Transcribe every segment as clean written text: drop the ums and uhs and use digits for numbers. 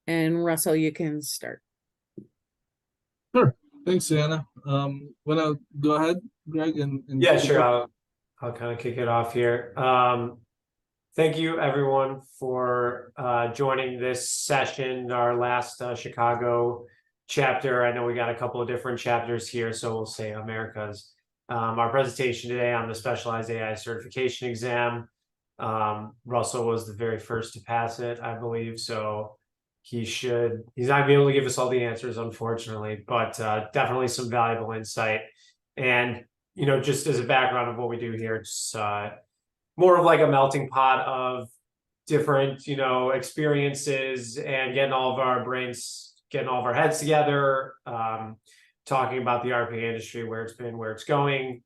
And Russell, you can start. Sure. Thanks, Sienna. Wanna go ahead, Greg, and Yeah, kick it sure. off? I'll kind of kick it off here. Thank you, everyone, for joining this session, our last Chicago chapter. I know we got a couple of different chapters here, so we'll say America's. Our presentation today on the Specialized AI Certification Exam. Russell was the very first to pass it, I believe, so he's not gonna be able to give us all the answers, unfortunately, but definitely some valuable insight. And, just as a background of what we do here, it's more of like a melting pot of different, experiences and getting all of our heads together, talking about the RPA industry, where it's been, where it's going,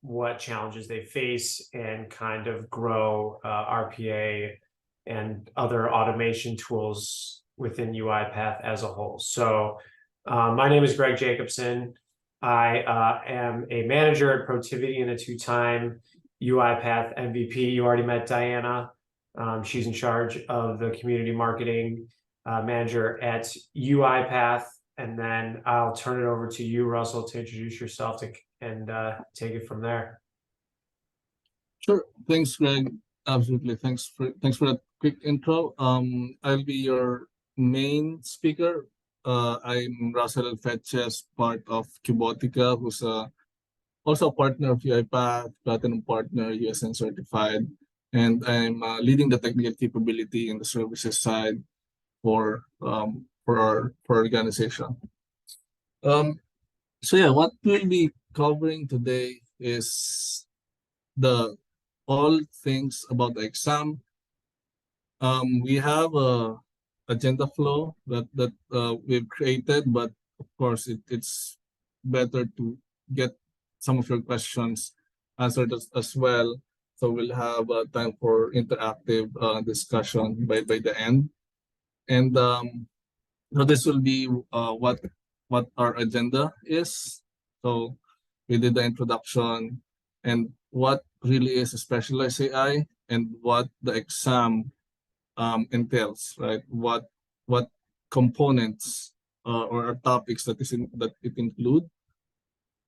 what challenges they face, and kind of grow RPA and other automation tools within UiPath as a whole. So my name is Greg Jacobson. I am a manager at Protiviti and a two-time UiPath MVP. You already met Diana. She's in charge of the community marketing manager at UiPath. And then I'll turn it over to you, Russell, to introduce yourself and take it from there. Sure. Thanks, Greg. Absolutely. Thanks for that quick intro. I'll be your main speaker. I'm Russell Fetches, part of Cubotica, who's also a partner of UiPath, Platinum Partner, USN certified, and I'm leading the technical capability in the services side for our organization. So yeah, what we'll be covering today is all things about the exam. We have a agenda flow that we've created, but of course it's better to get some of your questions answered as well. So we'll have time for interactive discussion by the end. And so this will be what our agenda is. So we did the introduction and what really is a specialized AI and what the exam entails, right? What components or topics that it include,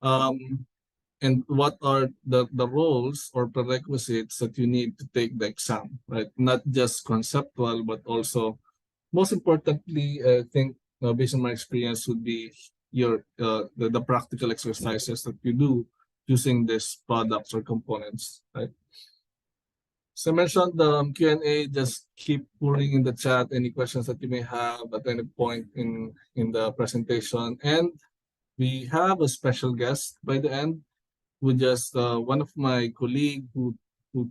and what are the roles or prerequisites that you need to take the exam, right? Not just conceptual, but also, most importantly, I think based on my experience, would be the practical exercises that you do using these products or components, right? So I mentioned the Q&A, just keep pouring in the chat any questions that you may have at any point in the presentation. And we have a special guest by the end, who just one of my colleague who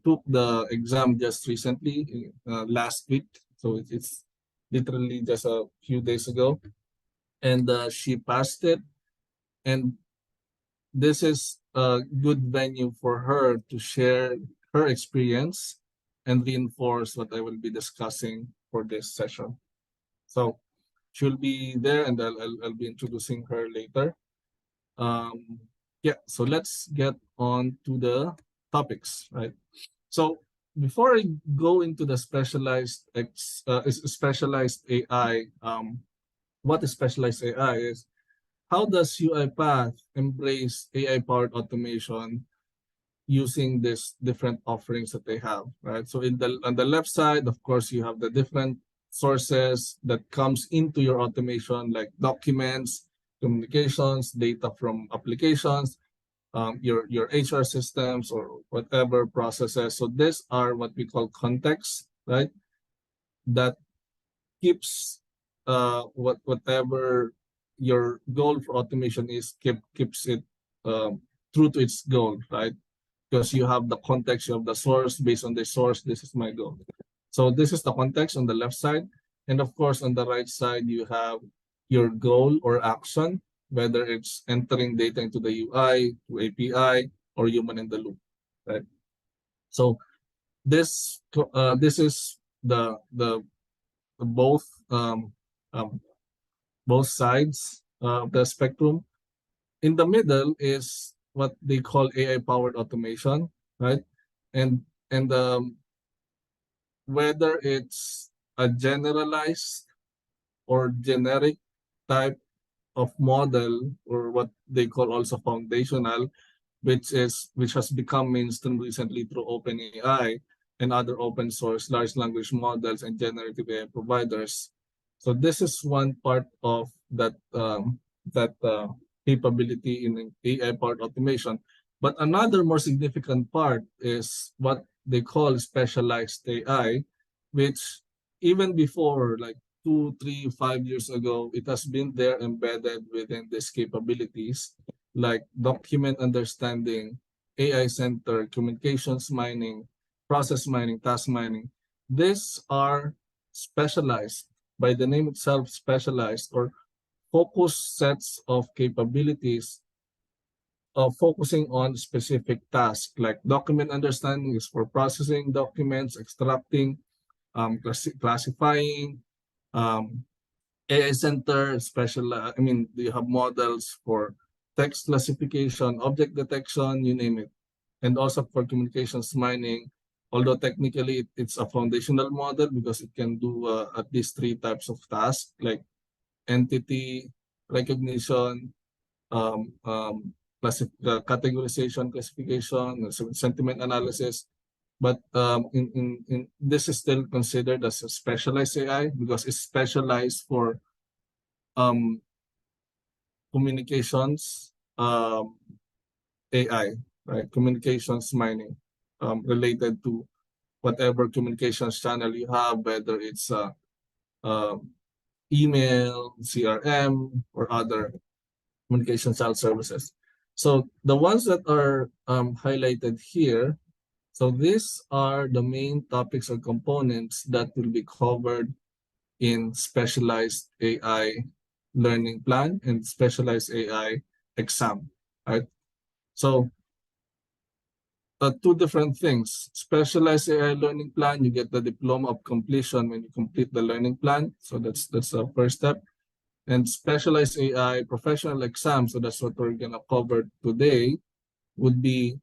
took the exam just recently, last week. So it's literally just a few days ago. And she passed it. And this is a good venue for her to share her experience and reinforce what I will be discussing for this session. So she'll be there, and I'll be introducing her later. Yeah, so let's get on to the topics, right? So before I go into the specialized AI, what is specialized AI is, how does UiPath embrace AI-powered automation using these different offerings that they have, right? So on the left side, of course, you have the different sources that comes into your automation, like documents, communications, data from applications, your HR systems or whatever processes. So these are what we call context, right? That keeps whatever your goal for automation is, keeps it true to its goal, right? Because you have the context, you have the source. Based on the source, this is my goal. So this is the context on the left side. And of course, on the right side, you have your goal or action, whether it's entering data into the UI, to API, or human in the loop, right? So this is the both both sides of the spectrum. In the middle is what they call AI-powered automation, right? And whether it's a generalized or generic type of model, or what they call also foundational, which has become mainstream recently through OpenAI and other open source large language models and generative AI providers. So this is one part of that capability in AI powered automation. But another more significant part is what they call specialized AI, which even before, like 2, 3, 5 years ago, it has been there embedded within these capabilities, like document understanding, AI center, communications mining, process mining, task mining. These are specialized, by the name itself, specialized or focused sets of capabilities of focusing on specific tasks. Like document understanding is for processing documents, extracting, classifying, um, AI center, special, you have models for text classification, object detection, you name it. And also for communications mining, although technically it's a foundational model because it can do at least 3 types of tasks, like entity recognition, categorization, classification, sentiment analysis. But this is still considered as a specialized AI because it's specialized for um, communications AI, right? Communications mining related to whatever communications channel you have, whether it's uh, email, CRM, or other communication channel services. So the ones that are highlighted here, so these are the main topics or components that will be covered in specialized AI learning plan and specialized AI exam, right? So 2 different things. Specialized AI learning plan, you get the diploma of completion when you complete the learning plan. So that's the first step. And specialized AI professional exam, so that's what we're gonna cover today, would be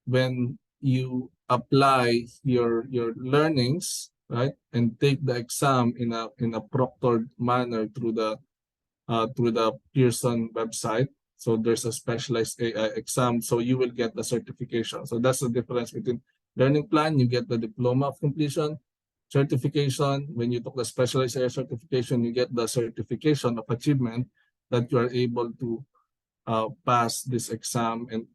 when you apply your learnings, right, and take the exam in a proctored manner through the Pearson website. So there's a specialized AI exam, so you will get the certification. So that's the difference between learning plan, you get the diploma of completion, certification. When you took the specialized AI certification, you get the certification of achievement that you are able to pass this exam, and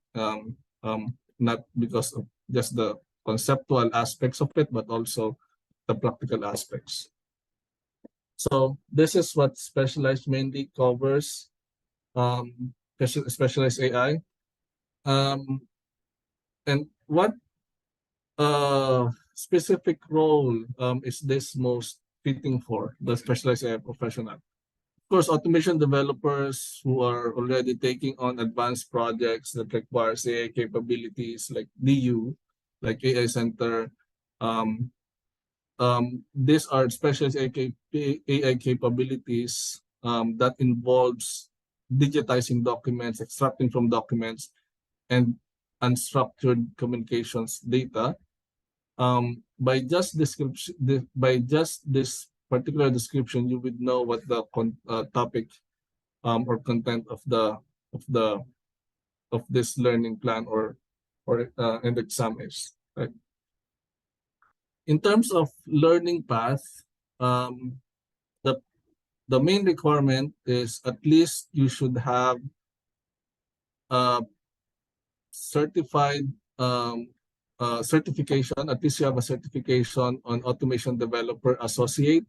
not because of just the conceptual aspects of it, but also the practical aspects. So this is what specialized mainly covers, specialized AI. And what specific role is this most fitting for the specialized AI professional? Of course, automation developers who are already taking on advanced projects that requires AI capabilities like DU, like AI Center. These are specialized AI capabilities that involves digitizing documents, extracting from documents, and unstructured communications data. By just this particular description, you would know what the topic or content of the of this learning plan or an exam is. Right? In terms of learning path, um, the the main requirement is at least you should have a certified certification. At least you have a certification on automation developer associate.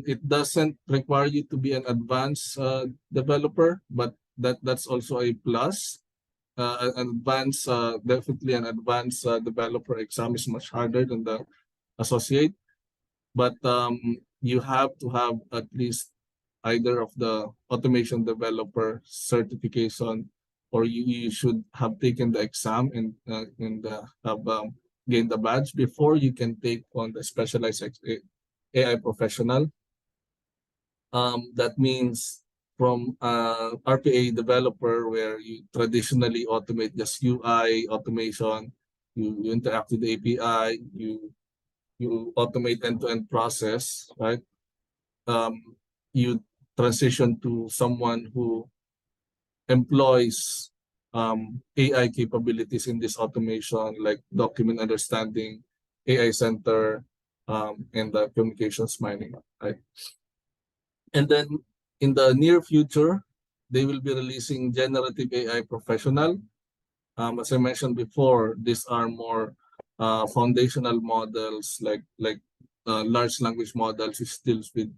It doesn't require you to be an advanced developer, but that's also a plus. An advanced, definitely an advanced developer exam is much harder than the associate, but you have to have at least either of the automation developer certification, or you should have taken the exam and have gained the badge before you can take on the specialized AI professional. That means from RPA developer, where you traditionally automate just UI automation, you interact with the API, you automate end-to-end process, right? you transition to someone who employs AI capabilities in this automation, like document understanding, AI center, and the communications mining, right? And then in the near future, they will be releasing generative AI professional. As I mentioned before, these are more foundational models, like large language models, which deals with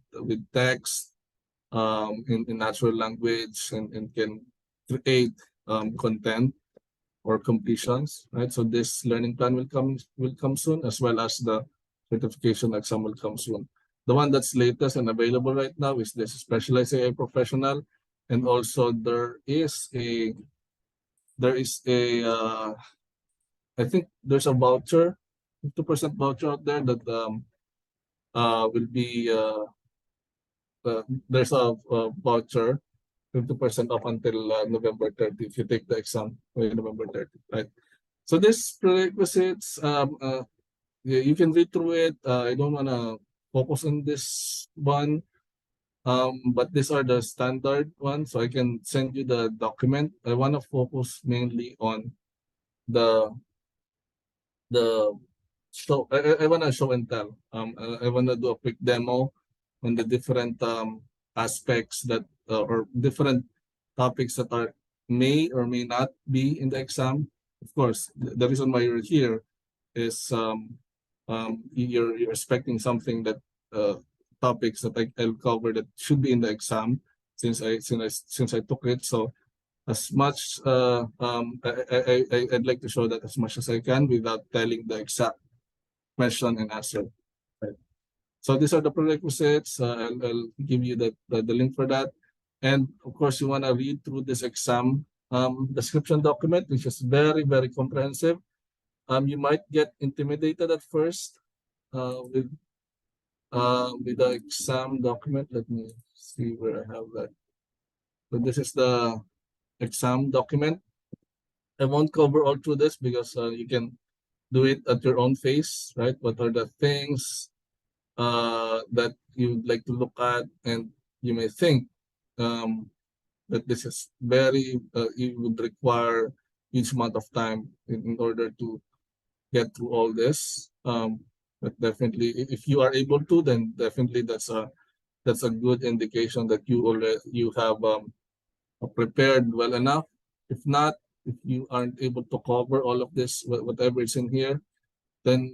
text in natural language and can create content or completions, right? So this learning plan will come soon, as well as the certification exam will come soon. The one that's latest and available right now is this specialized AI professional, and also there is a I think there's a voucher, 50% voucher out there that will be there's a voucher 50% off until November 30 if you take the exam by November 30, right? So this prerequisites, you can read through it. I don't want to focus on this one, but these are the standard ones. So I can send you the document. I want to focus mainly on the the show. I want to show and tell. I want to do a quick demo on the different aspects that or different topics that are may or may not be in the exam. Of course, the reason why you're here is you're expecting something that topics that I'll cover that should be in the exam since I took it. So as much I'd like to show that as much as I can without telling the exact question and answer. Right. So these are the prerequisites. I'll give you the link for that. And of course, you want to read through this exam description document, which is very, very comprehensive. You might get intimidated at first with the exam document. Let me see where I have that. So this is the exam document. I won't cover all through this because you can do it at your own pace, right? What are the things that you'd like to look at, and you may think that this is very, it would require huge amount of time in order to get through all this. But definitely, if you are able to, then definitely that's a good indication that you have prepared well enough. If not, if you aren't able to cover all of this, whatever is in here, then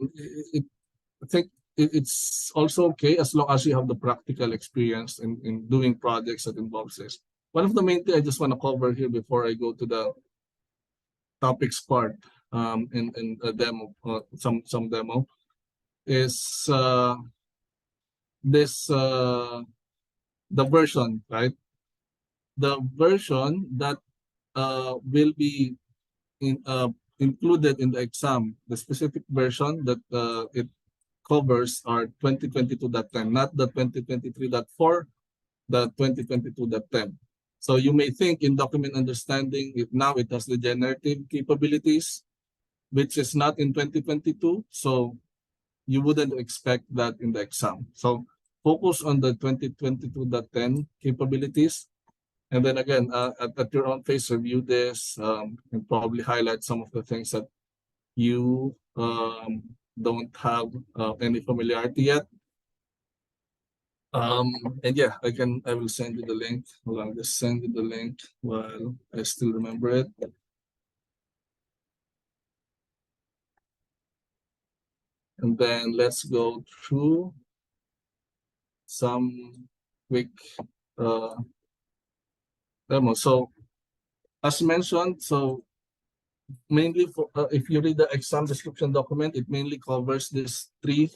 I think it's also okay as long as you have the practical experience in doing projects that involves this. One of the main things I just want to cover here before I go to the topics part in a demo, some demo, is this the version, right? The version that will be included in the exam, the specific version that it covers are 2022.10, not the 2023.4, the 2022.10. So you may think in document understanding, now it has the generative capabilities, which is not in 2022. So you wouldn't expect that in the exam. So focus on the 2022.10 capabilities. And then again, at your own pace, review this and probably highlight some of the things that you don't have any familiarity yet. And yeah, I will send you the link. I'll just send you the link while I still remember it. And then let's go through some quick demo. So as mentioned, so mainly for if you read the exam description document, it mainly covers these three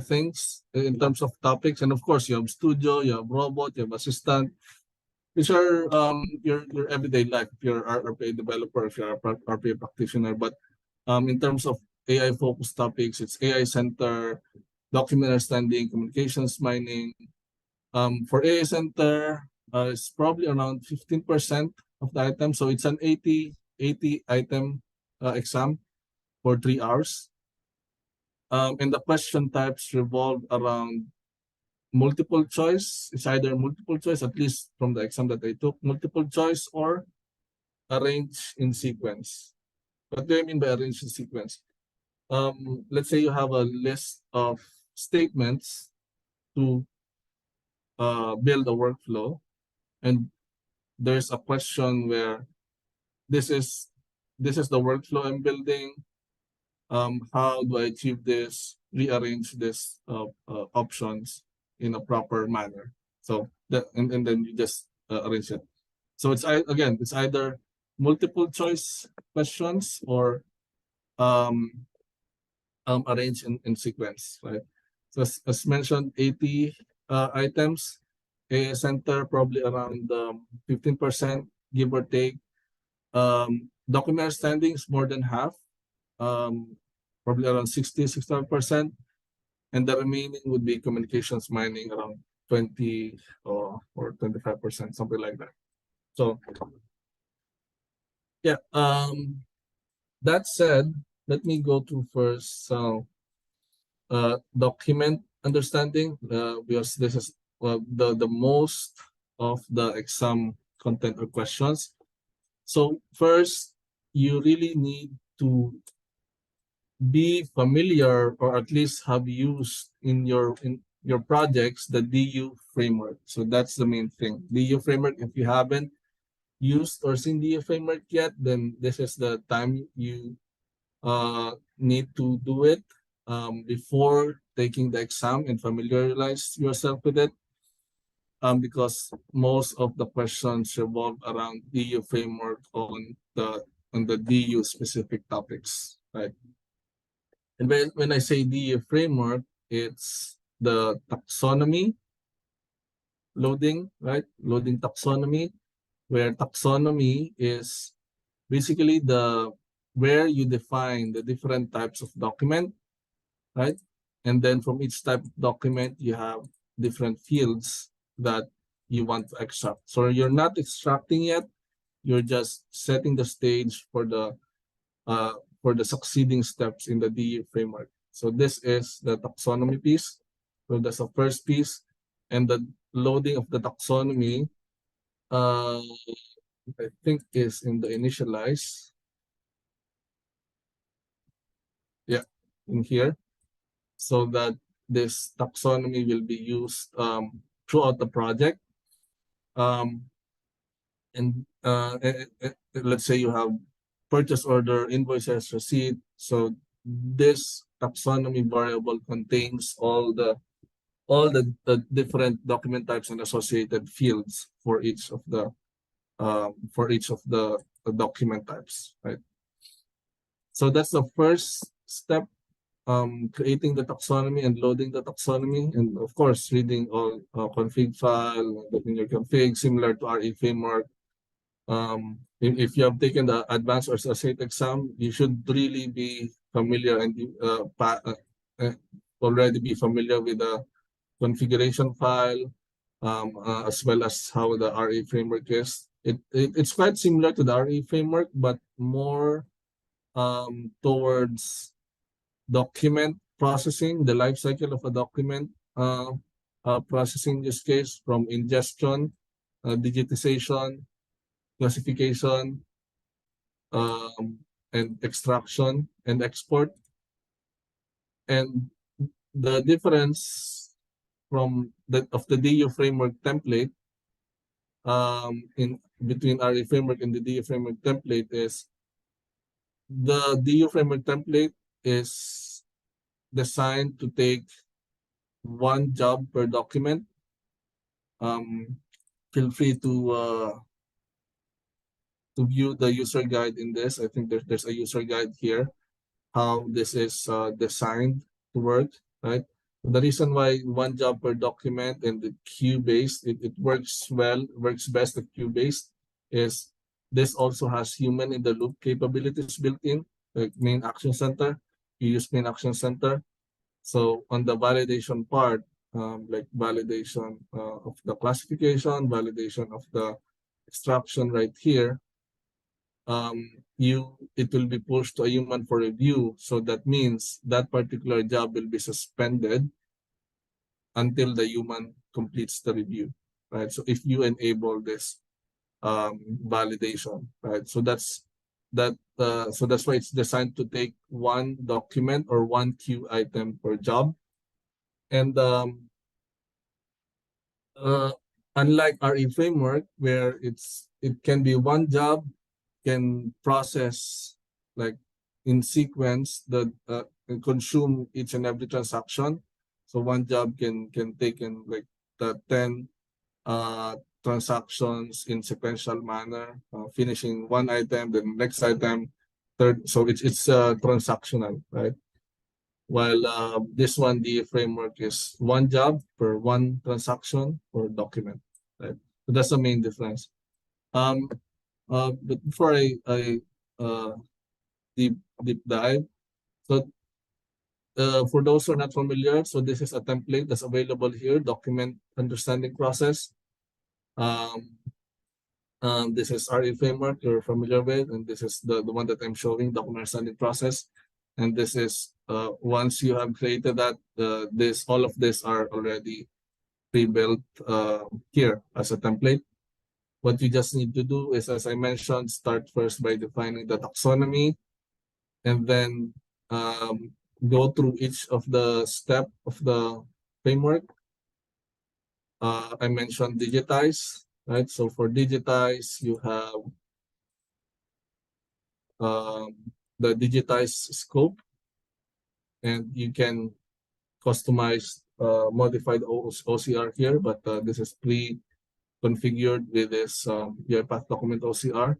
things in terms of topics. And of course, you have studio, you have robot, you have assistant, which are your everyday life if you're an RPA developer, if you're a RPA practitioner. But in terms of AI focused topics, it's AI center, document understanding, communications mining. For AI center, it's probably around 15% of the items. So it's an 80 item exam for 3 hours. And the question types revolve around multiple choice. It's either multiple choice, at least from the exam that I took, multiple choice or arrange in sequence. What do I mean by arrange in sequence? Let's say you have a list of statements to build a workflow, and there's a question where this is the workflow I'm building. How do I achieve this? Rearrange this options in a proper manner. So that and then you just arrange it. So again, it's either multiple choice questions or arranged in sequence, right? So as mentioned, 80 items, a center probably around 15%, give or take. Document understanding is more than half, probably around 65%, and the remaining would be communications mining around 20 or 25%, something like that. So yeah, that said, let me go to first document understanding, because this is the most of the exam content or questions. So first, you really need to be familiar, or at least have used in your projects, the DU framework. So that's the main thing. DU framework, if you haven't used or seen DU framework yet, then this is the time you need to do it before taking the exam and familiarize yourself with it, because most of the questions revolve around DU framework on the DU specific topics, right? And when I say DU framework, it's the taxonomy loading, right? Loading taxonomy, where taxonomy is basically where you define the different types of document, right? And then from each type of document, you have different fields that you want to extract. So you're not extracting yet, you're just setting the stage for the succeeding steps in the DE framework. So this is the taxonomy piece. So that's the first piece. And the loading of the taxonomy, I think is in the initialize. Yeah, in here. So that this taxonomy will be used throughout the project. Let's say you have purchase order, invoices, receipt. So this taxonomy variable contains all the different document types and associated fields for each of the document types, right? So that's the first step, creating the taxonomy and loading the taxonomy, and of course reading all config file in your config, similar to RE framework. If you have taken the advanced or associate exam, you should really be familiar and already be familiar with the configuration file, as well as how the RE framework is. It's quite similar to the RE framework, but more towards document processing, the life cycle of a document processing, in this case, from ingestion, digitization, classification, and extraction and export. And the difference from of the DU framework template in between RE framework and the DU framework template is the DU framework template is designed to take one job per document. Feel free to view the user guide in this. I think there's a user guide here, how this is designed to work, right? The reason why one job per document and the queue-based, it works best with queue-based, is this also has human in the loop capabilities built in, like main action center. You use main action center. So on the validation part, like validation of the classification, validation of the extraction right here, it will be pushed to a human for review. So that means that particular job will be suspended until the human completes the review, right? So if you enable this validation, right? So that's why it's designed to take one document or one queue item per job. And unlike RE framework, where it can be one job can process like in sequence the and consume each and every transaction. So one job can take in like the 10 transactions in sequential manner, finishing one item, then next item, third. So it's transactional, right? While this one, the framework is one job per one transaction or document, right? So that's the main difference. But before I deep dive, so for those who are not familiar, so this is a template that's available here, document understanding process. This is RE framework you're familiar with, and this is the one that I'm showing, document understanding process. And this is once you have created that, all of this are already pre-built here as a template. What you just need to do is, as I mentioned, start first by defining the taxonomy, and then go through each of the step of the framework. I mentioned digitize, right? So for digitize, you have the digitize scope, and you can customize modified OCR here, but this is pre-configured with this UiPath document OCR.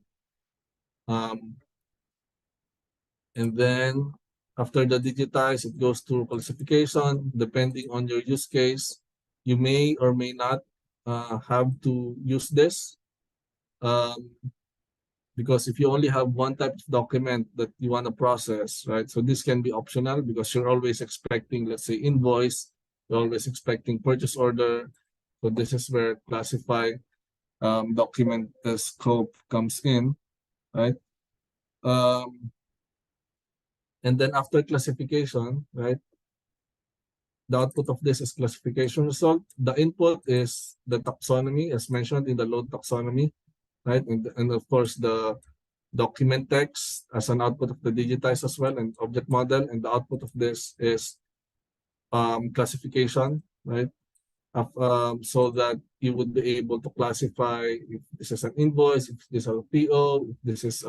And then after the digitize, it goes to classification. Depending on your use case, you may or may not have to use this. Because if you only have one type of document that you want to process, right? So this can be optional because you're always expecting, let's say, invoice, you're always expecting purchase order. So this is where classify document scope comes in, right? And then after classification, right? The output of this is classification result. The input is the taxonomy as mentioned in the load taxonomy, right? And of course, the document text as an output of the digitize as well, and object model. And the output of this is classification, right? So that you would be able to classify if this is an invoice, if this is a PO, if this is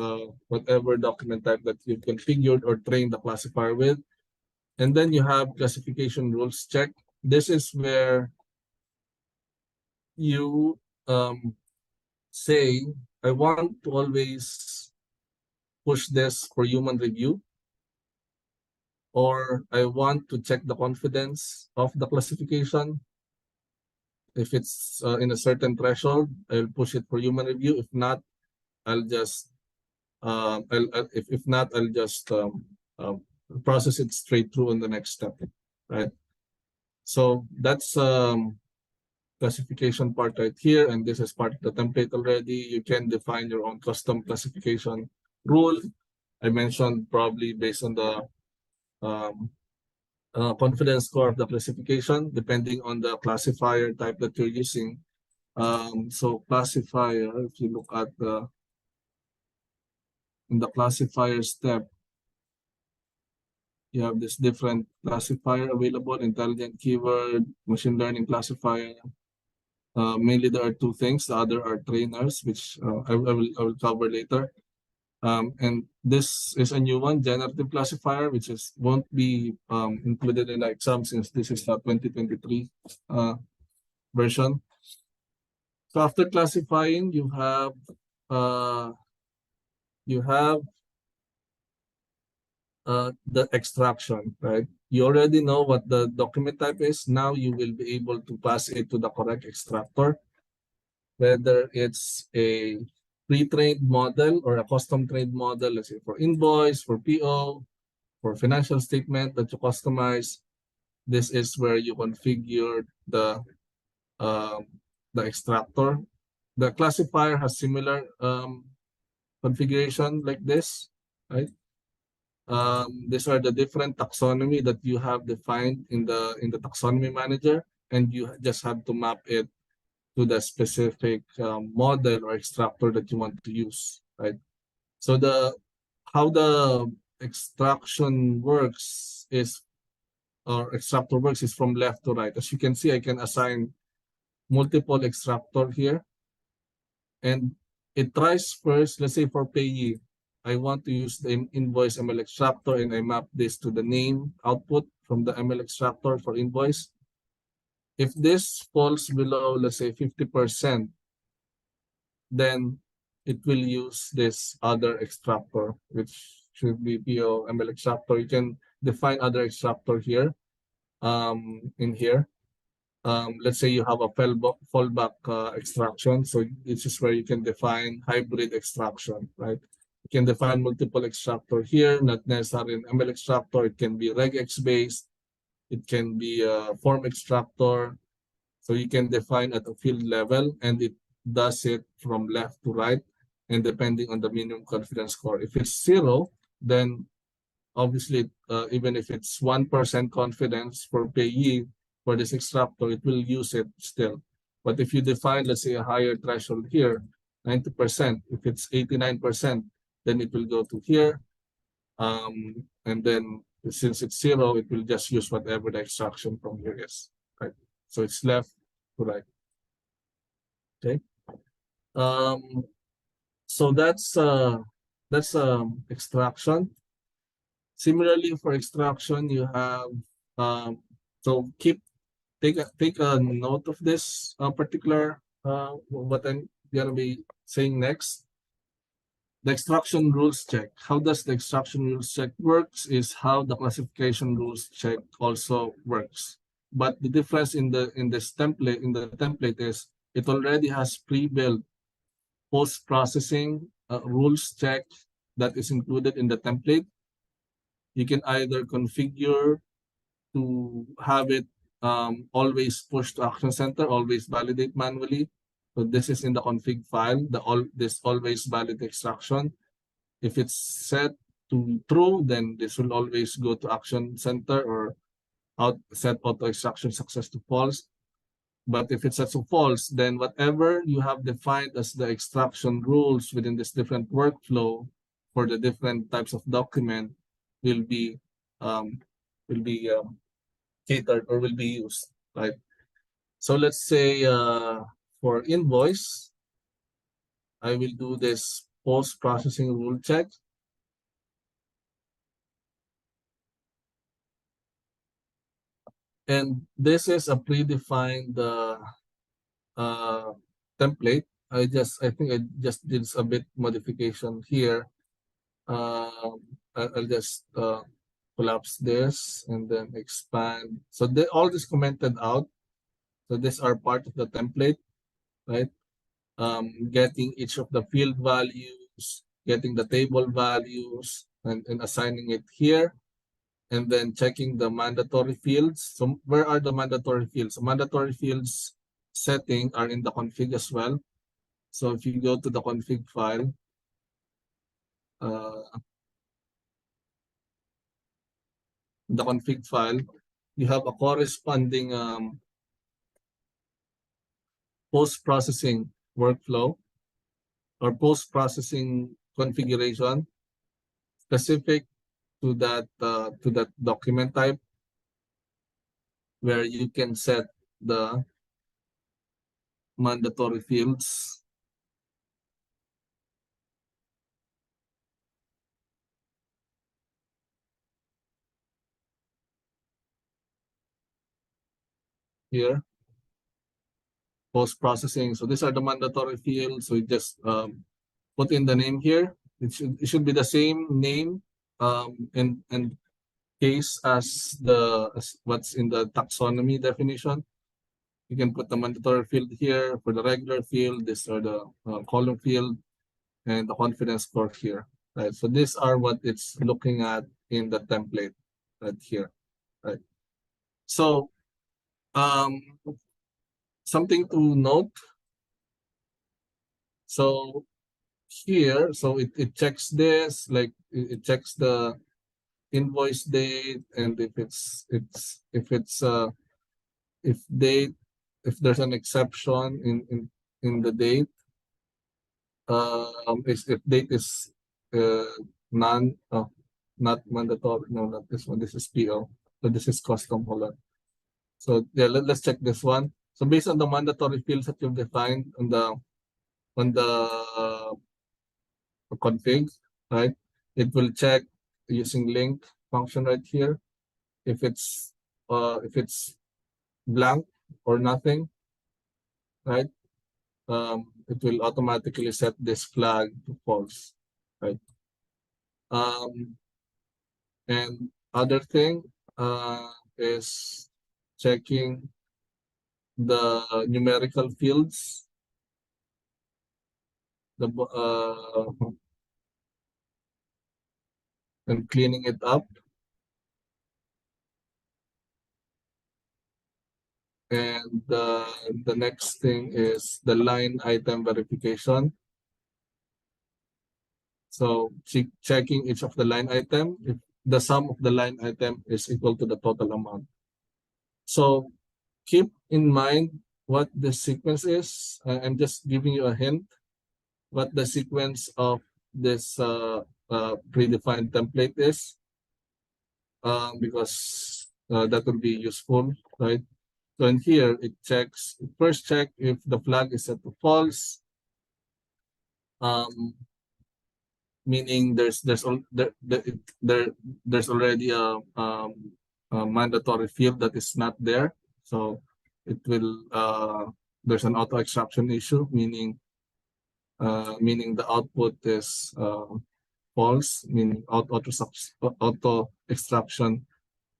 whatever document type that you've configured or trained the classifier with. And then you have classification rules check. This is where you say, I want to always push this for human review, or I want to check the confidence of the classification. If it's in a certain threshold, I'll push it for human review. If not, I'll just if not, I'll just process it straight through on the next step, right? So that's classification part right here, and this is part of the template already. You can define your own custom classification rule. I mentioned probably based on the confidence score of the classification, depending on the classifier type that you're using. So classifier, if you look at in the classifier step, you have this different classifier available: intelligent keyword, machine learning classifier. Mainly there are two things. The other are trainers, which I will cover later. And this is a new one, generative classifier, which won't be included in the exam since this is the 2023 version. So after classifying, you have the extraction, right? You already know what the document type is. Now you will be able to pass it to the correct extractor, whether it's a pre-trained model or a custom trained model, let's say for invoice, for PO, for financial statement that you customize. This is where you configure the extractor. The classifier has similar configuration like this, right? These are the different taxonomy that you have defined in the taxonomy manager. and you just have to map it to the specific model or extractor that you want to use, right? So how the extraction works is, or extractor works is from left to right. As you can see, I can assign multiple extractor here, and it tries first, let's say for payee, I want to use the invoice ML extractor, and I map this to the name output from the ML extractor for invoice. If this falls below, let's say 50%, then it will use this other extractor, which should be PO ML extractor. You can define other extractor here, in here. Let's say you have a fallback extraction. So this is where you can define hybrid extraction, right? You can define multiple extractor here, not necessarily an ML extractor. It can be regex based. It can be a form extractor. So you can define at a field level, and it does it from left to right, and depending on the minimum confidence score. If it's 0, then obviously, even if it's 1% confidence for payee for this extractor, it will use it still. But if you define, let's say, a higher threshold here, 90%, if it's 89%, then it will go to here. And then since it's 0, it will just use whatever the extraction from here is, right? So it's left to right. Okay. So that's extraction. Similarly, for extraction, you have so take a note of this particular what I'm gonna be saying next. The extraction rules check. How does the extraction rules check works is how the classification rules check also works. But the difference in this template is it already has pre-built post-processing rules check that is included in the template. You can either configure to have it always push to Action Center, always validate manually. So this is in the config file, this always valid extraction. If it's set to true, then this will always go to Action Center, or set auto extraction success to false. But if it's set to false, then whatever you have defined as the extraction rules within this different workflow for the different types of document will be catered or will be used, right? So let's say for invoice, I will do this post-processing rule check. And this is a predefined template. I think I just did a bit modification here. I'll just collapse this and then expand. So all this commented out. So these are part of the template, right? Getting each of the field values, getting the table values, and assigning it here, and then checking the mandatory fields. So where are the mandatory fields? So mandatory fields setting are in the config as well. So if you go to the config file, the config file, you have a corresponding post-processing workflow or post-processing configuration specific to that document type, where you can set the mandatory fields. Here, post-processing. So these are the mandatory fields. So you just put in the name here. It should be the same name and case as what's in the taxonomy definition. You can put the mandatory field here. For the regular field, these are the column field, and the confidence score here. Right. So these are what it's looking at in the template right here. Right. So something to note. So here, so it checks this, like it checks the invoice date, and if it's if there's an exception in the date, if date is non not mandatory, no, not this one. This is PO. So this is custom. Hold on. So yeah, let's check this one. So based on the mandatory fields that you've defined on the config, right? It will check using link function right here. If it's blank or nothing, right? It will automatically set this flag to false, right? And other thing is checking the numerical fields, and cleaning it up. And the next thing is the line item verification. So checking each of the line item, if the sum of the line item is equal to the total amount. So keep in mind what the sequence is. I'm just giving you a hint what the sequence of this predefined template is, because that will be useful, right? So in here, it first check if the flag is set to false, meaning there's already a mandatory field that is not there. So it will there's an auto extraction issue, meaning the output is false, meaning auto extraction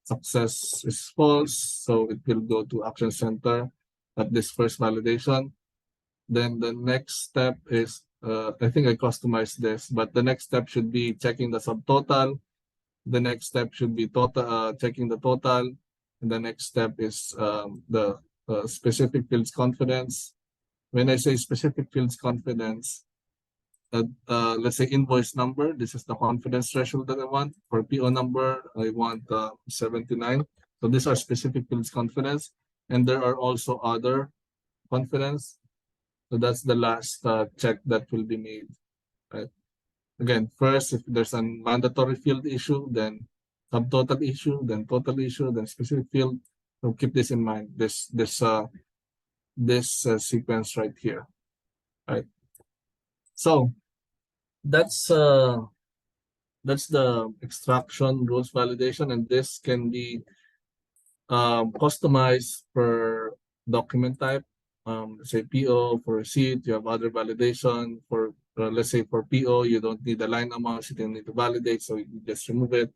success is false. So it will go to Action Center at this first validation. Then the next step is, I think I customized this, but the next step should be checking the subtotal. The next step should be checking the total. And the next step is the specific fields confidence. When I say specific fields confidence, let's say invoice number, this is the confidence threshold that I want. For PO number, I want 79. So these are specific fields confidence. And there are also other confidence. So that's the last check that will be made, right? Again, first, if there's a mandatory field issue, then subtotal issue, then total issue, then specific field. So keep this in mind. This sequence right here, right? So that's the extraction rules validation, and this can be customized per document type. Say PO for receipt, you have other validation for, let's say for PO, you don't need the line amounts, you don't need to validate, so you just remove it.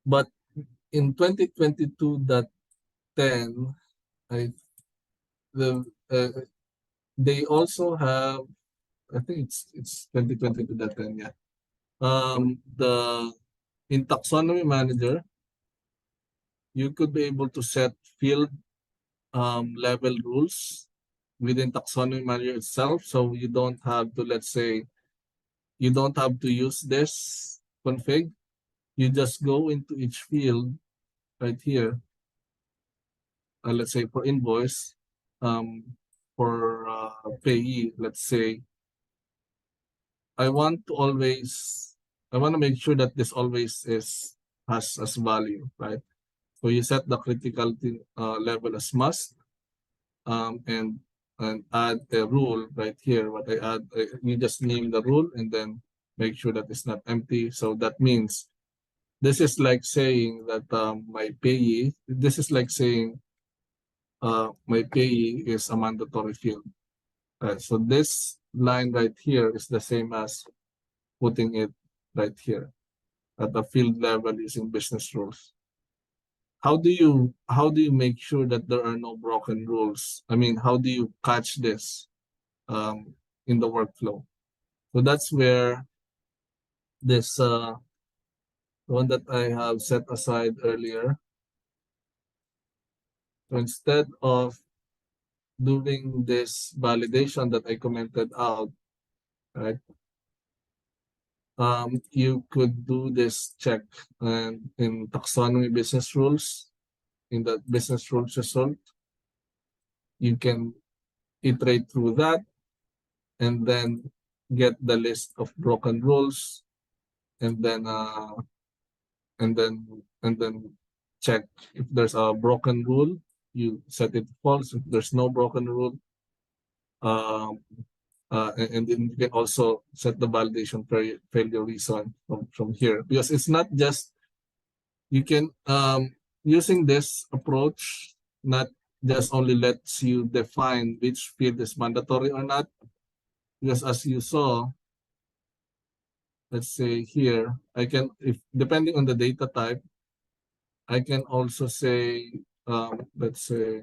But in 2022.10, they also have, I think it's 2022.10, yeah. In taxonomy manager, you could be able to set field level rules within taxonomy manager itself. So you don't have to, let's say, you don't have to use this config. You just go into each field right here. Let's say for invoice, for payee, let's say, I want to make sure that this always has as value, right? So you set the criticality level as must, and add a rule right here. What I add, you just name the rule and then make sure that it's not empty. So that means this is like saying that my payee. This is like saying my payee is a mandatory field. So this line right here is the same as putting it right here at the field level using business rules. How do you make sure that there are no broken rules? I mean, how do you catch this in the workflow? So that's where this one that I have set aside earlier. So instead of doing this validation that I commented out, right? You could do this check and in taxonomy business rules. in the business rules result. You can iterate through that and then get the list of broken rules, and then check if there's a broken rule. You set it false. If there's no broken rule, and then you can also set the validation failure reason from here, because it's not just you can using this approach not just only lets you define which field is mandatory or not, because as you saw, let's say here, I can, if depending on the data type, I can also say, let's say,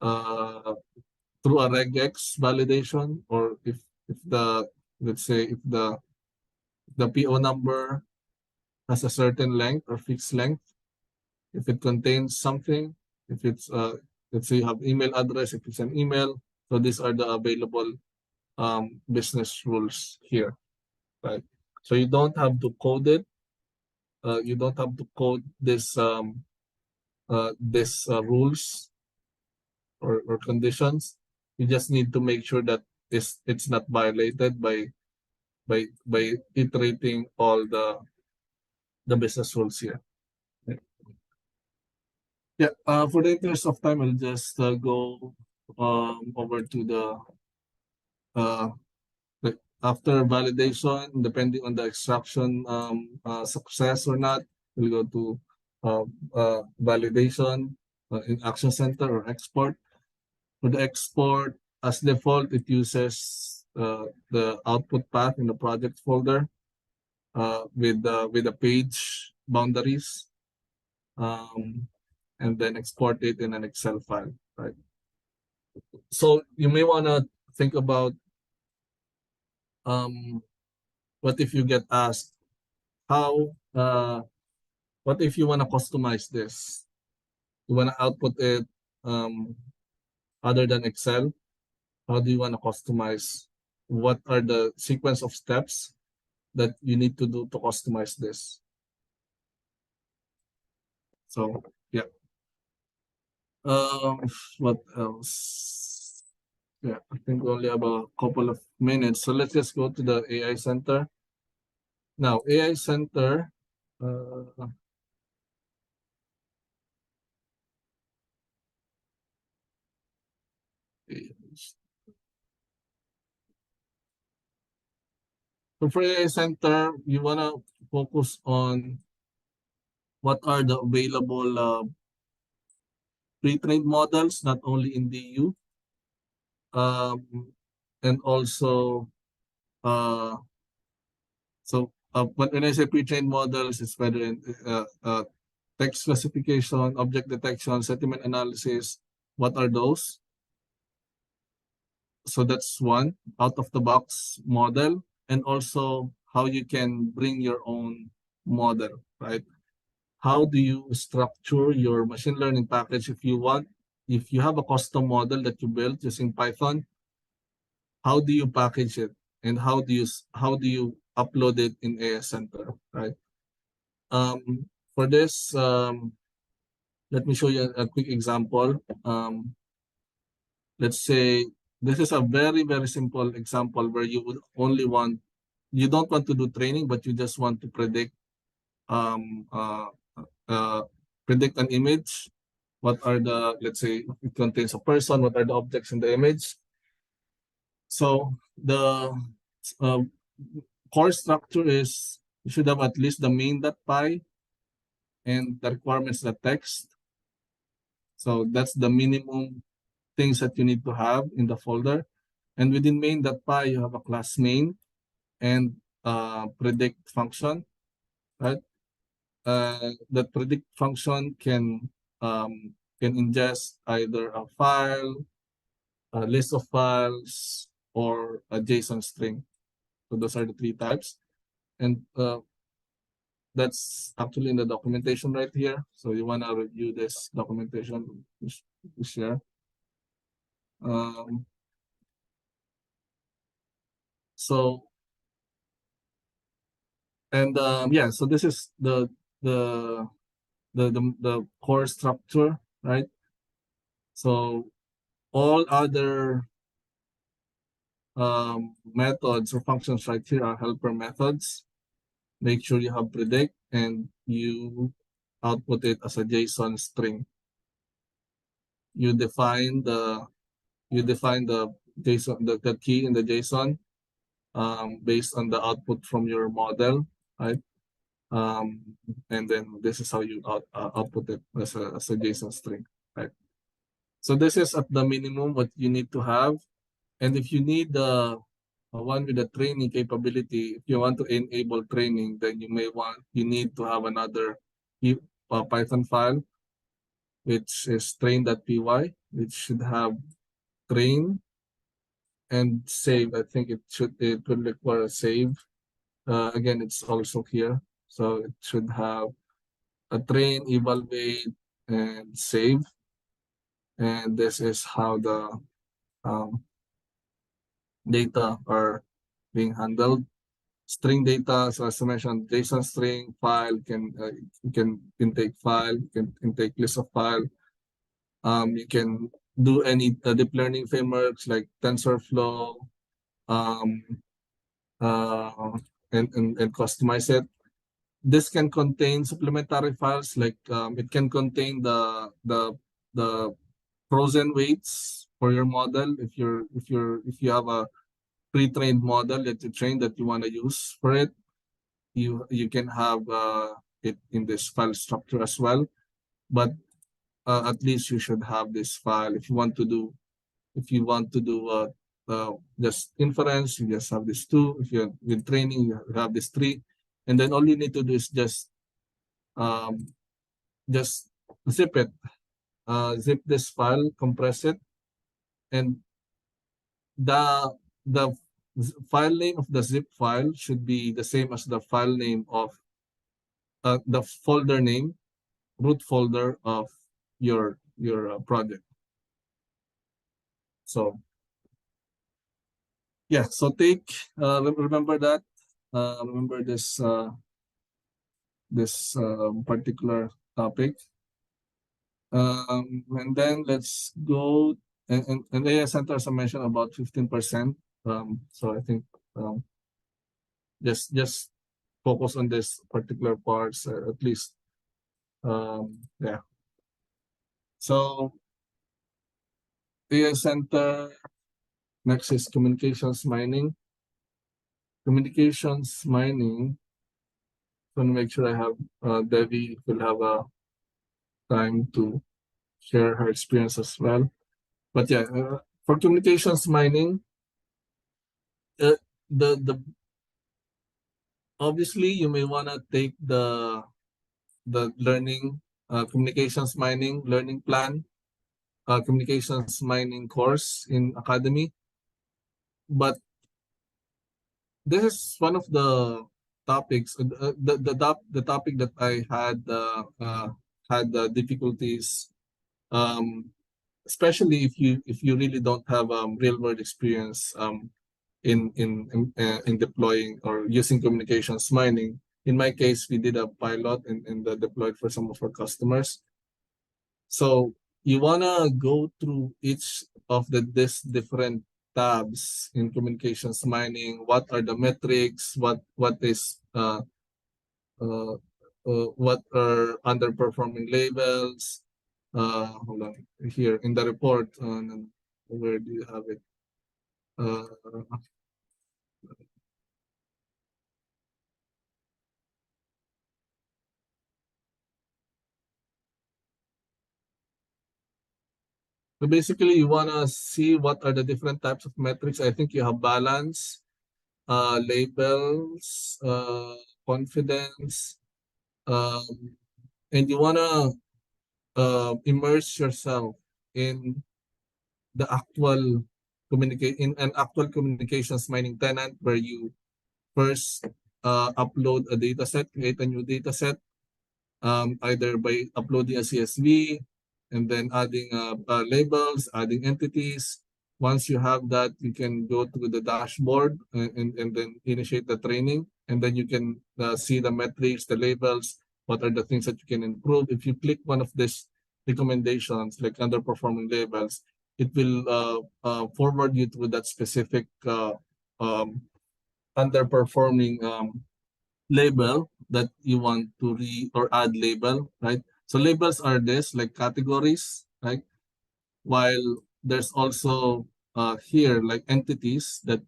through a regex validation, or if the, let's say, if the PO number has a certain length or fixed length, if it contains something, if it's let's say you have email address, if it's an email, so these are the available business rules here, right? So you don't have to code it. You don't have to code this rules or conditions. You just need to make sure that it's not violated by iterating all the business rules here. Yeah. For the interest of time, I'll just go over to the after validation, depending on the extraction success or not, we'll go to validation in Action Center or export. For the export, as default, it uses the output path in the project folder with the page boundaries, and then export it in an Excel file, right? So you may want to think about what if you get asked how what if you want to customize this, you want to output it other than Excel, how do you want to customize, what are the sequence of steps that you need to do to customize this? So yeah, what else? Yeah, I think we only have a couple of minutes, so let's just go to the AI Center. Now, AI Center, so for AI Center, you want to focus on what are the available pre-trained models, not only in DU, and also when I say pre-trained models, it's whether in text classification, object detection, sentiment analysis. What are those? So that's one out of the box model, and also how you can bring your own model, right? How do you structure your machine learning package if you want? If you have a custom model that you built using Python, how do you package it, and how do you upload it in AI Center, right? For this, let me show you a quick example. Let's say this is a very, very simple example where you would only want, you don't want to do training, but you just want to predict predict an image. What are the, let's say it contains a person, what are the objects in the image? So the core structure is you should have at least the main.py and the requirements, the text. So that's the minimum things that you need to have in the folder. And within main.py, you have a class main and predict function, right? That predict function can ingest either a file, a list of files, or a JSON string. So those are the three types. And that's actually in the documentation right here. So you want to review this documentation, share. So, and yeah, so this is the the core structure, right? So all other methods or functions right here are helper methods. Make sure you have predict and you output it as a JSON string. You define the JSON the key in the JSON based on the output from your model, right? And then this is how you output it as a JSON string, right? So this is at the minimum what you need to have. And if you need the one with the training capability, if you want to enable training, then you need to have another Python file, which is train.py, which should have train and save. I think it will require a save. Again, it's also here. So it should have a train, evaluate, and save. And this is how the data are being handled. String data, so as I mentioned, JSON string file can intake file, can intake list of file. You can do any deep learning frameworks like TensorFlow, and customize it. This can contain supplementary files like it can contain the pros and weights for your model if you have a pre-trained model that you train that you want to use for it. You can have it in this file structure as well, but at least you should have this file if you want to do just inference. You just have this two. If you're with training, you have this three, and then all you need to do is just zip it, zip this file, compress it, and the file name of the zip file should be the same as the file name of the folder name, root folder of your project. So yeah, so remember that, remember this particular topic, and then let's go and AI Center, as I mentioned, about 15%. So I think just focus on this particular parts at least. Yeah. So AI Center, next is communications mining. Communications mining, I want to make sure I have Debbie will have a time to share her experience as well. But yeah, for communications mining, the obviously you may want to take the learning communications mining learning plan, communications mining course in Academy. But this is one of the topics, the topic that I had difficulties, especially if you really don't have real world experience in deploying or using communications mining. In my case, we did a pilot and deployed for some of our customers. So you wanna go through each of this different tabs in communications mining. What are the metrics? What are underperforming labels? Hold on, here in the report. Where do you have it? So basically, you want to see what are the different types of metrics. I think you have balance, labels, confidence, and you want to immerse yourself in the actual in an actual communications mining tenant where you first upload a data set, create a new data set, either by uploading a CSV and then adding labels, adding entities. Once you have that, you can go to the dashboard and then initiate the training. And then you can see the metrics, the labels, what are the things that you can improve. If you click one of these recommendations, like underperforming labels, it will forward you to that specific underperforming label that you want to or add label, right? So labels are this, like categories, right? While there's also here like entities that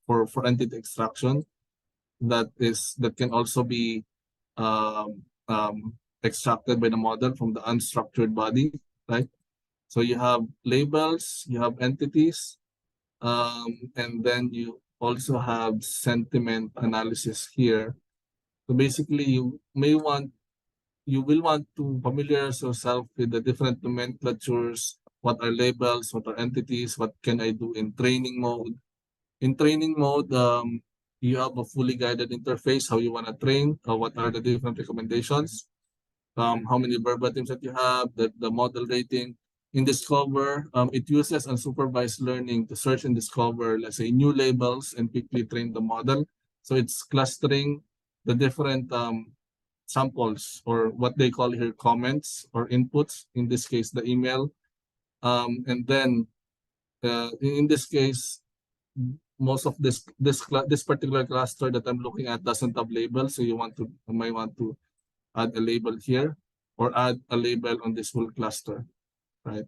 for entity extraction that can also be um, extracted by the model from the unstructured body, right? So you have labels, you have entities, and then you also have sentiment analysis here. So basically, you will want to familiarize yourself with the different nomenclatures. What are labels? What are entities? What can I do in training mode? In training mode, you have a fully guided interface, how you want to train, what are the different recommendations, how many verbatims that you have, the model rating. In Discover, it uses unsupervised learning to search and discover, let's say, new labels and quickly train the model. So it's clustering the different samples, or what they call here comments or inputs, in this case, the email. And then in this case, most of this particular cluster that I'm looking at doesn't have labels, so you might want to add a label here or add a label on this whole cluster, right?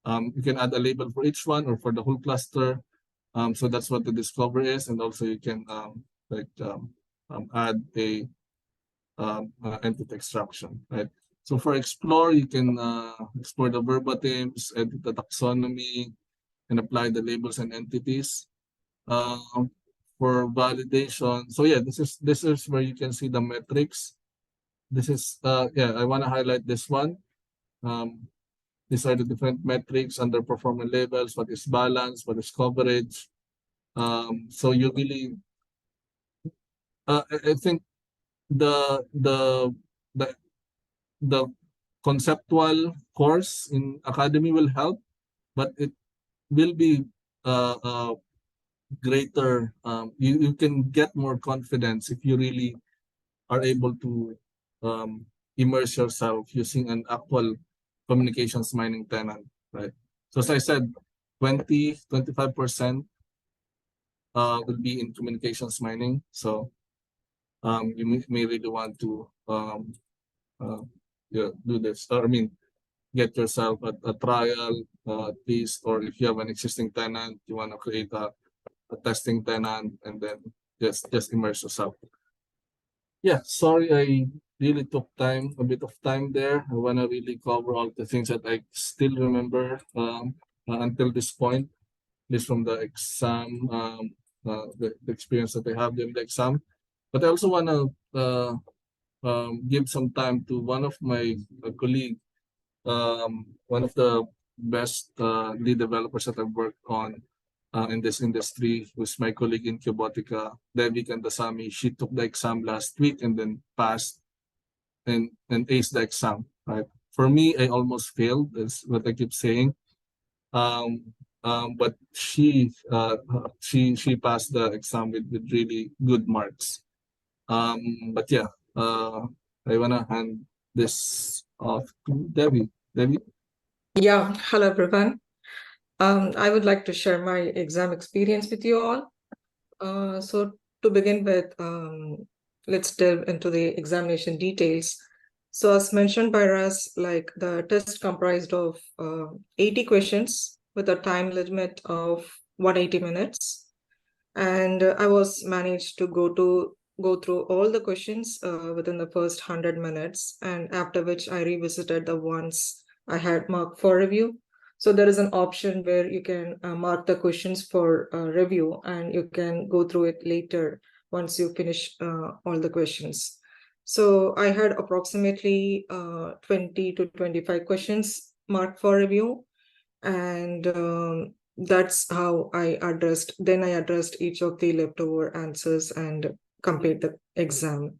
You can add a label for each one or for the whole cluster. So that's what the Discover is, and also you can add a entity extraction, right? So for Explore, you can explore the verbatims, edit the taxonomy, and apply the labels and entities. For validation, so yeah, this is where you can see the metrics. This is yeah, I want to highlight this one. These are the different metrics, underperforming labels, what is balance, what is coverage. So you really, I think the the the the conceptual course in academy will help, but it will be greater. You can get more confidence if you really are able to immerse yourself using an actual communications mining tenant, right? So as I said, 25% will be in communications mining. So you may really want to yeah, do this. Or I mean, get yourself a trial at least, or if you have an existing tenant, you want to create a testing tenant, and then just immerse yourself. Yeah, sorry, I really took a bit of time there. I want to really cover all the things that I still remember until this point, at least from the exam, the experience that I have during the exam. But I also want to give some time to one of my colleague, one of the best lead developers that I've worked on in this industry, who's my colleague in Cubotica, Devi Kandasamy. She took the exam last week and then passed and aced the exam, right? For me, I almost failed, that's what I keep saying. But she passed the exam with really good marks. But yeah, I wanna hand this off to Devi. Devi? Yeah, hello everyone. I would like to share my exam experience with you all. So to begin with, let's delve into the examination details. So as mentioned by Russ, like the test comprised of 80 questions with a time limit of 180 minutes. And I was managed to go through all the questions within the first 100 minutes, and after which I revisited the ones I had marked for review. So there is an option where you can mark the questions for review, and you can go through it later once you finish all the questions. So I had approximately 20 to 25 questions marked for review, and that's how I addressed each of the leftover answers and complete the exam.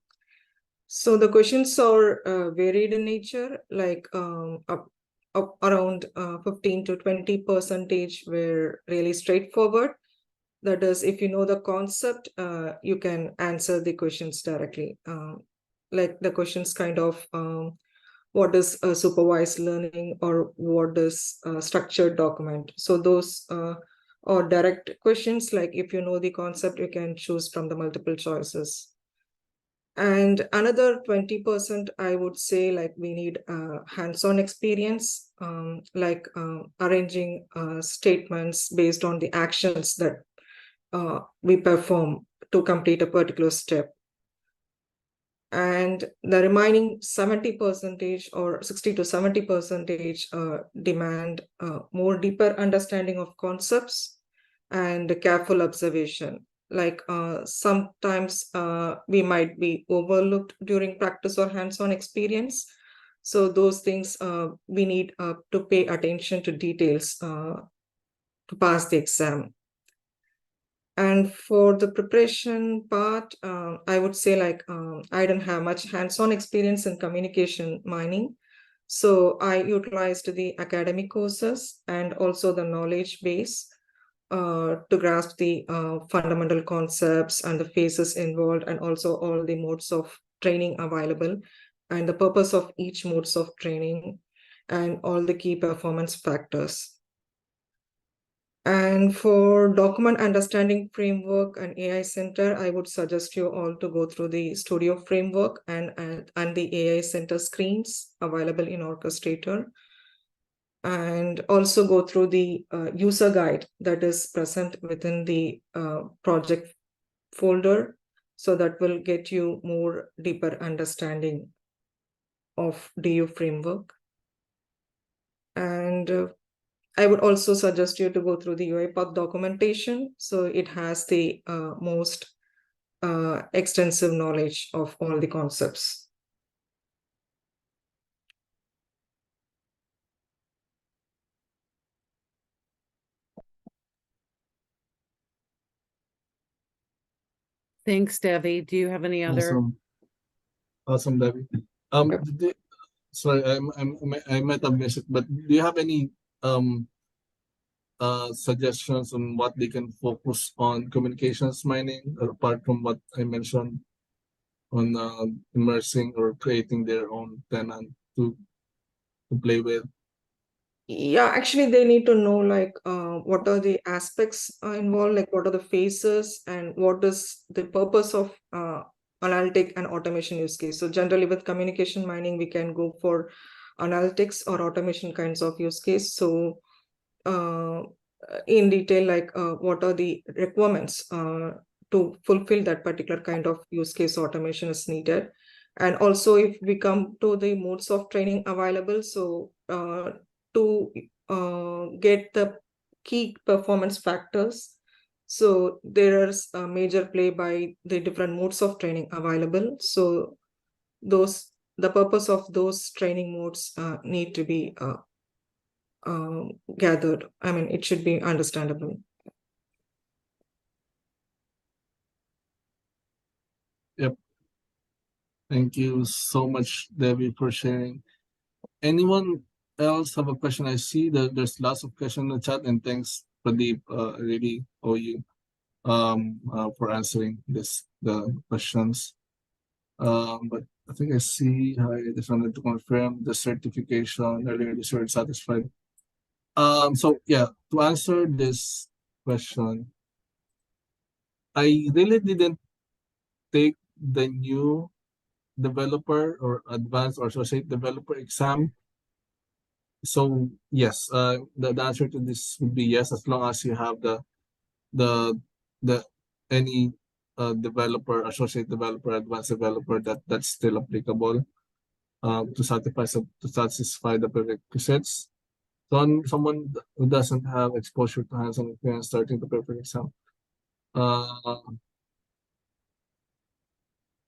So the questions are varied in nature, like up around 15 to 20% were really straightforward. That is, if you know the concept, you can answer the questions directly. like the questions kind of what is supervised learning or what is structured document. So those or direct questions, like if you know the concept, you can choose from the multiple choices. And another 20%, I would say, like we need hands-on experience, like arranging statements based on the actions that we perform to complete a particular step. And the remaining 70% or 60 to 70% demand more deeper understanding of concepts and careful observation. Like sometimes we might be overlooked during practice or hands-on experience. So those things we need to pay attention to details to pass the exam. And for the preparation part, I would say like I don't have much hands-on experience in communication mining. So I utilized the academic courses and also the knowledge base to grasp the fundamental concepts and the phases involved, and also all the modes of training available and the purpose of each modes of training and all the key performance factors. And for document understanding framework and AI Center, I would suggest you all to go through the Studio framework and the AI Center screens available in Orchestrator. And also go through the user guide that is present within the project folder. So that will get you more deeper understanding of DU framework. And I would also suggest you to go through the UiPath documentation. So it has the most extensive knowledge of all the concepts. Thanks, Devi. Do you have any other? Awesome, Debbie. Yep. Sorry, I might have missed it, but do you have any suggestions on what they can focus on communications mining, apart from what I mentioned on immersing or creating their own tenant to play with? Yeah, actually, they need to know like what are the aspects involved, like what are the phases and what is the purpose of analytic and automation use case. So generally with communication mining, we can go for analytics or automation kinds of use case. So in detail, like what are the requirements to fulfill that particular kind of use case automation is needed. And also if we come to the modes of training available, so to get the key performance factors, so there is a major play by the different modes of training available. So the purpose of those training modes need to be gathered. I mean, it should be understandable. Yep. Thank you so much, Debbie, for sharing. Anyone else have a question? I see that there's lots of questions in the chat, and thanks, Pradeep. I really owe you for answering the questions. But I think I see. I just wanted to confirm the certification earlier this year. Satisfied. So yeah, to answer this question, I really didn't take the new developer or advanced or associate developer exam. So yes, the answer to this would be yes, as long as you have the the any developer, associate developer, advanced developer, that's still applicable to satisfy the prerequisites. So someone who doesn't have exposure to hands-on experience starting to prepare for exam.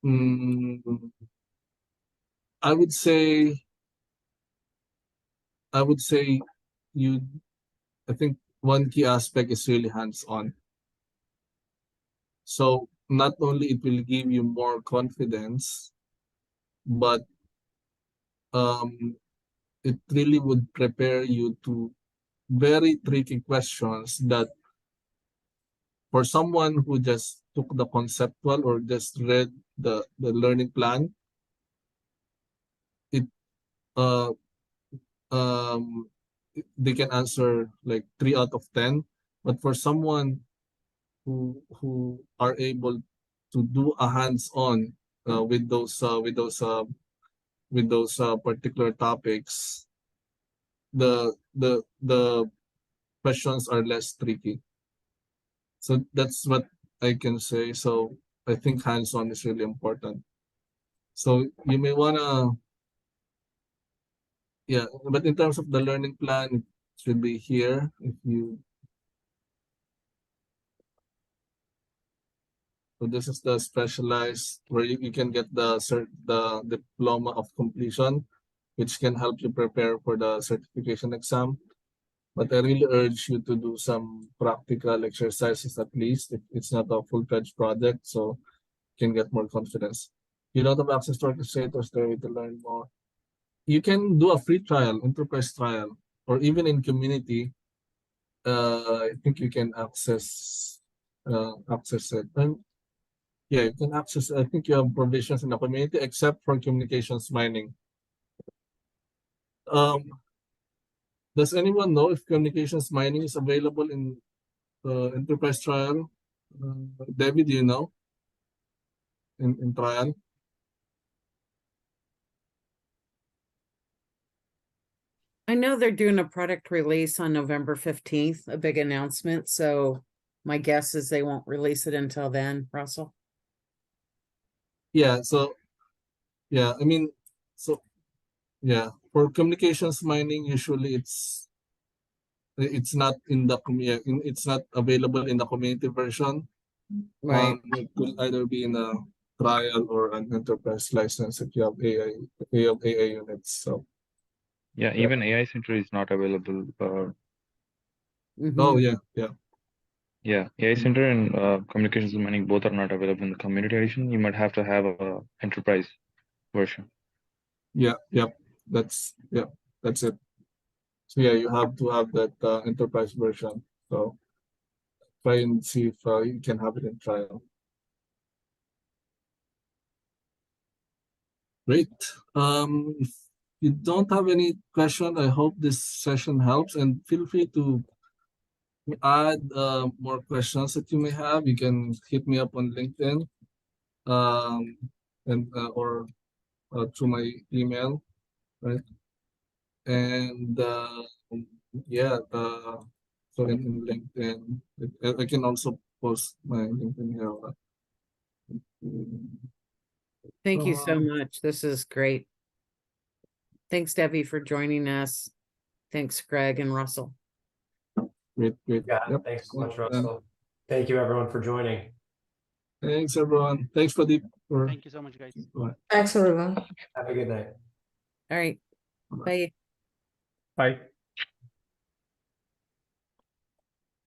Mm, I would say you. I think one key aspect is really hands-on. So not only it will give you more confidence, but it really would prepare you to very tricky questions that for someone who just took the conceptual or just read the learning plan, uh, they can answer like 3 out of 10. But for someone who are able to do a hands-on with those particular topics, the questions are less tricky. So that's what I can say. So I think hands-on is really important. So you may wanna, yeah, but in terms of the learning plan, it should be here. If you, so this is the specialized where you can get the diploma of completion, which can help you prepare for the certification exam. But I really urge you to do some practical exercises at least if it's not a full-fledged project, so you can get more confidence. You don't have access to orchestrators there to learn more. You can do a free trial, enterprise trial, or even in community. I think you can access it. And yeah, you can access. I think you have provisions in the community, except for communications mining. Does anyone know if communications mining is available in enterprise trial? Debbie, do you know? In trial? I know they're doing a product release on November 15th, a big announcement. So my guess is they won't release it until then, Russell. Yeah, so yeah, I mean, so yeah, for communications mining, usually it's not in the it's not available in the community version. Right. It could either be in a trial or an enterprise license if you have AI units. So Yeah, even AI Center is not available. oh Mhm. yeah. Yeah, AI Center and Communications Mining both are not available in the community edition. You might have to have a enterprise version. Yeah, that's it. So yeah, you have to have that enterprise version. So try and see if you can have it in trial. Great. If you don't have any question, I hope this session helps, and feel free to add more questions that you may have. You can hit me up on LinkedIn, and or through my email, right? And yeah, so in LinkedIn, I can also post my LinkedIn here. Thank you so Um, much. This is great. Thanks, Debbie, for joining us. Thanks, Greg and Russell. Great. Yeah, Yep. thanks so much, And Russell. Thank you, everyone, for joining. thanks, everyone. Thanks for Thank you so much, guys. Thanks, everyone. Have a good night. All right. Bye. Bye.